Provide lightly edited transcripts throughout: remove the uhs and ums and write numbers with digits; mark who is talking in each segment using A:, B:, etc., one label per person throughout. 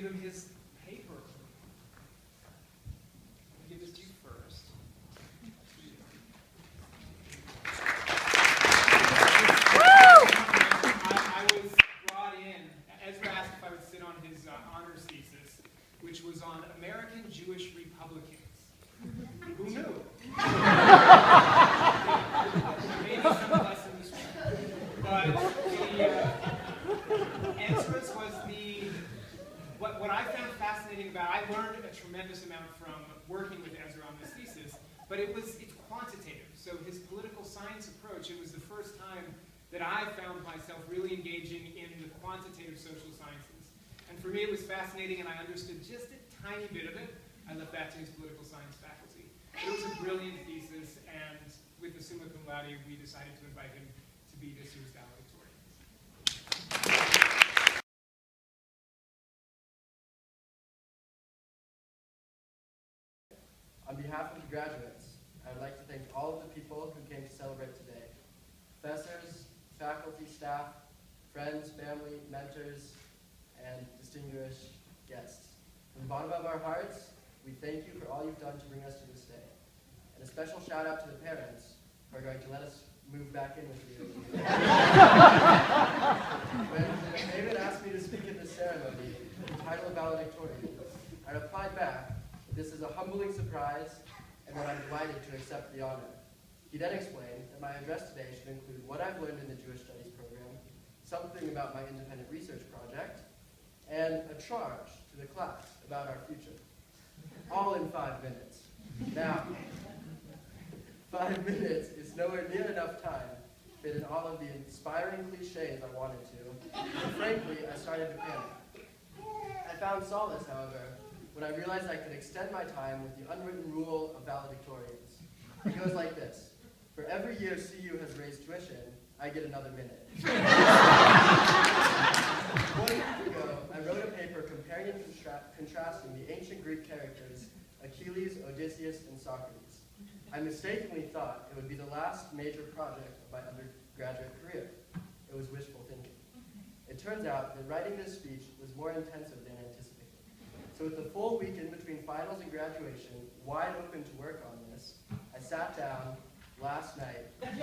A: give him his paper. I'll give this to you first. I was brought in. Ezra asked if I would sit on his honors thesis, which was on American Jewish Republicans. Who knew? Maybe some lesson this week. But Ezra's was what I found fascinating about. I learned a tremendous amount from working with Ezra on this thesis, but it's quantitative. So his political science approach, it was the first time that I found myself really engaging in the quantitative social sciences. And for me, it was fascinating, and I understood just a tiny bit of it. I left that to his political science faculty. It was a brilliant thesis, and with the summa cum laude, we decided to invite him to be this year's valedictorian.
B: On behalf of the graduates, I would like to thank all of the people who came to celebrate today. Professors, faculty, staff, friends, family, mentors, and distinguished guests. From the bottom of our hearts, we thank you for all you've done to bring us to this day. And a special shout out to the parents who are going to let us move back in with you. When David asked me to speak at this ceremony, the title of valedictorian, I replied back, this is a humbling surprise, and that I'm delighted to accept the honor. He then explained that my address today should include what I've learned in the Jewish Studies program, something about my independent research project, and a charge to the class about our future. All in 5 minutes. Now, 5 minutes is nowhere near enough time to fit in all of the inspiring cliches I wanted to, and frankly, I started to panic. I found solace, however, when I realized I could extend my time with the unwritten rule of valedictorians. It goes like this. For every year CU has raised tuition, I get another minute. 1 week ago, I wrote a paper comparing and contrasting the ancient Greek characters Achilles, Odysseus, and Socrates. I mistakenly thought it would be the last major project of my undergraduate career. It was wishful thinking. It turns out that writing this speech was more intensive than anticipated. So with the full week in between finals and graduation, wide open to work on this, I sat down last night. I'm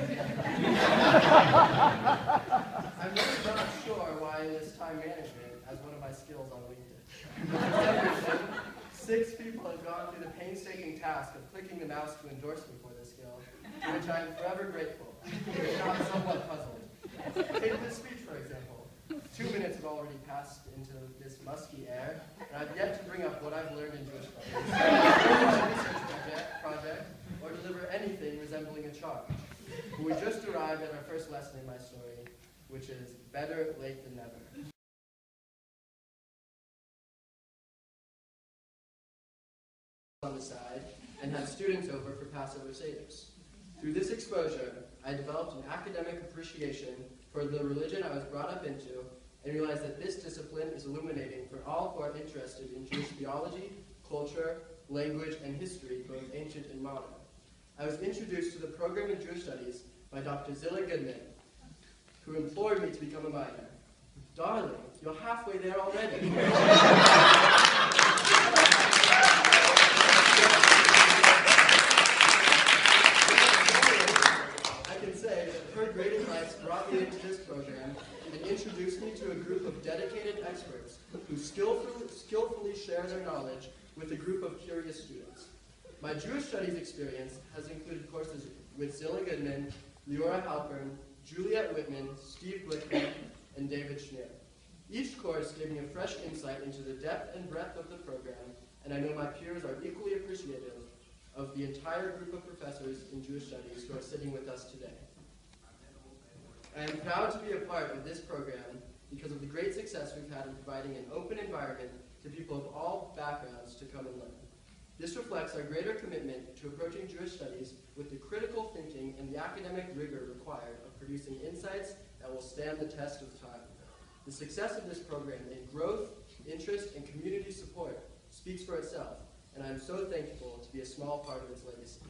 B: really not sure why I list time management as one of my skills on LinkedIn. For some reason, 6 people have gone through the painstaking task of clicking the mouse to endorse me for this skill, to which I am forever grateful, if not somewhat puzzled. Take this speech, for example. 2 minutes have already passed into this musky air, and I've yet to bring up what I've learned in Jewish studies, my research project, or deliver anything resembling a charge. But we just arrived at our first lesson in my story, which is better late than never. On the side, and had students over for Passover Seders. Through this exposure, I developed an academic appreciation for the religion I was brought up into, and realized that this discipline is illuminating for all who are interested in Jewish theology, culture, language, and history, both ancient and modern. I was introduced to the program in Jewish Studies by Dr. Zilla Goodman, who implored me to become a minor. Darling, you're halfway there already. I can say that her great advice brought me into this program and introduced me to a group of dedicated experts who skillfully share their knowledge with a group of curious students. My Jewish Studies experience has included courses with Zilla Goodman, Leora Halpern, Juliet Whitman, Steve Glickman, and David Schneer. Each course gave me a fresh insight into the depth and breadth of the program, and I know my peers are equally appreciative of the entire group of professors in Jewish Studies who are sitting with us today. I am proud to be a part of this program because of the great success we've had in providing an open environment to people of all backgrounds to come and learn. This reflects our greater commitment to approaching Jewish Studies with the critical thinking and the academic rigor required of producing insights that will stand the test of time. The success of this program in growth, interest, and community support speaks for itself, and I am so thankful to be a small part of its legacy.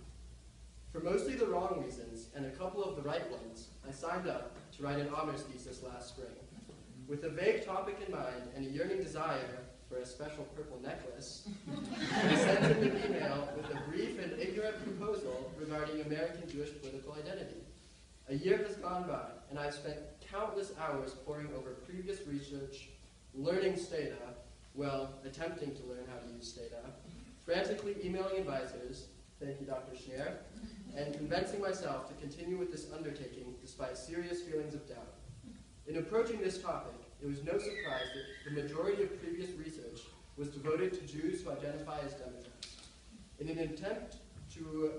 B: For mostly the wrong reasons, and a couple of the right ones, I signed up to write an honors thesis last spring. With a vague topic in mind and a yearning desire for a special purple necklace, I sent him an email with a brief and ignorant proposal regarding American Jewish political identity. A year has gone by, and I've spent countless hours poring over previous research, learning Stata, well, attempting to learn how to use Stata, frantically emailing advisors, thank you, Dr. Schneer, and convincing myself to continue with this undertaking despite serious feelings of doubt. In approaching this topic, it was no surprise that the majority of previous research was devoted to Jews who identify as Democrats. In an attempt to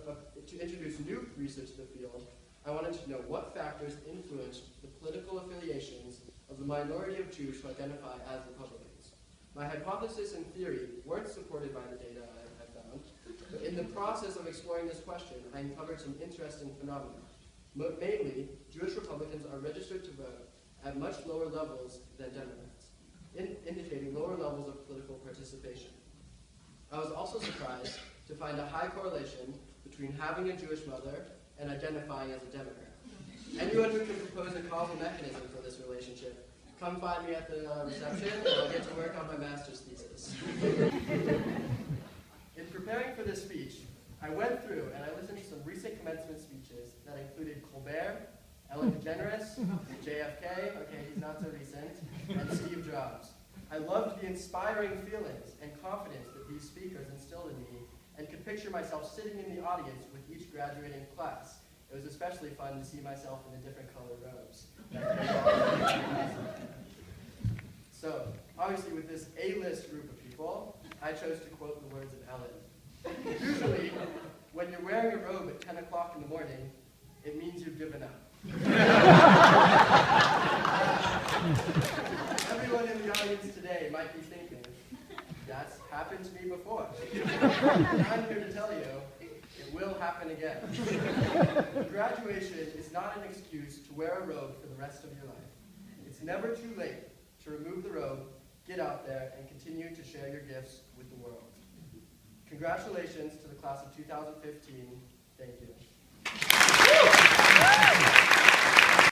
B: introduce new research to the field, I wanted to know what factors influenced the political affiliations of the minority of Jews who identify as Republicans. My hypothesis and theory weren't supported by the data I found, but in the process of exploring this question, I uncovered some interesting phenomena. Mainly, Jewish Republicans are registered to vote at much lower levels than Democrats, indicating lower levels of political participation. I was also surprised to find a high correlation between having a Jewish mother and identifying as a Democrat. Anyone who can propose a causal mechanism for this relationship, come find me at the reception and I'll get to work on my master's thesis. In preparing for this speech, I went through and I listened to some recent commencement speeches that included Colbert, Ellen DeGeneres, JFK, okay, he's not so recent, and Steve Jobs. I loved the inspiring feelings and confidence that these speakers instilled in me and could picture myself sitting in the audience with each graduating class. It was especially fun to see myself in the different colored robes. So, obviously with this A-list group of people, I chose to quote the words of Ellen. Usually, when you're wearing a robe at 10 o'clock in the morning, it means you've given up. Everyone in the audience today might be thinking, that's happened to me before. I'm here to tell you, it will happen again. Graduation is not an excuse to wear a robe for the rest of your life. It's never too late to remove the robe, get out there, and continue to share your gifts with the world. Congratulations to the class of 2015. Thank you.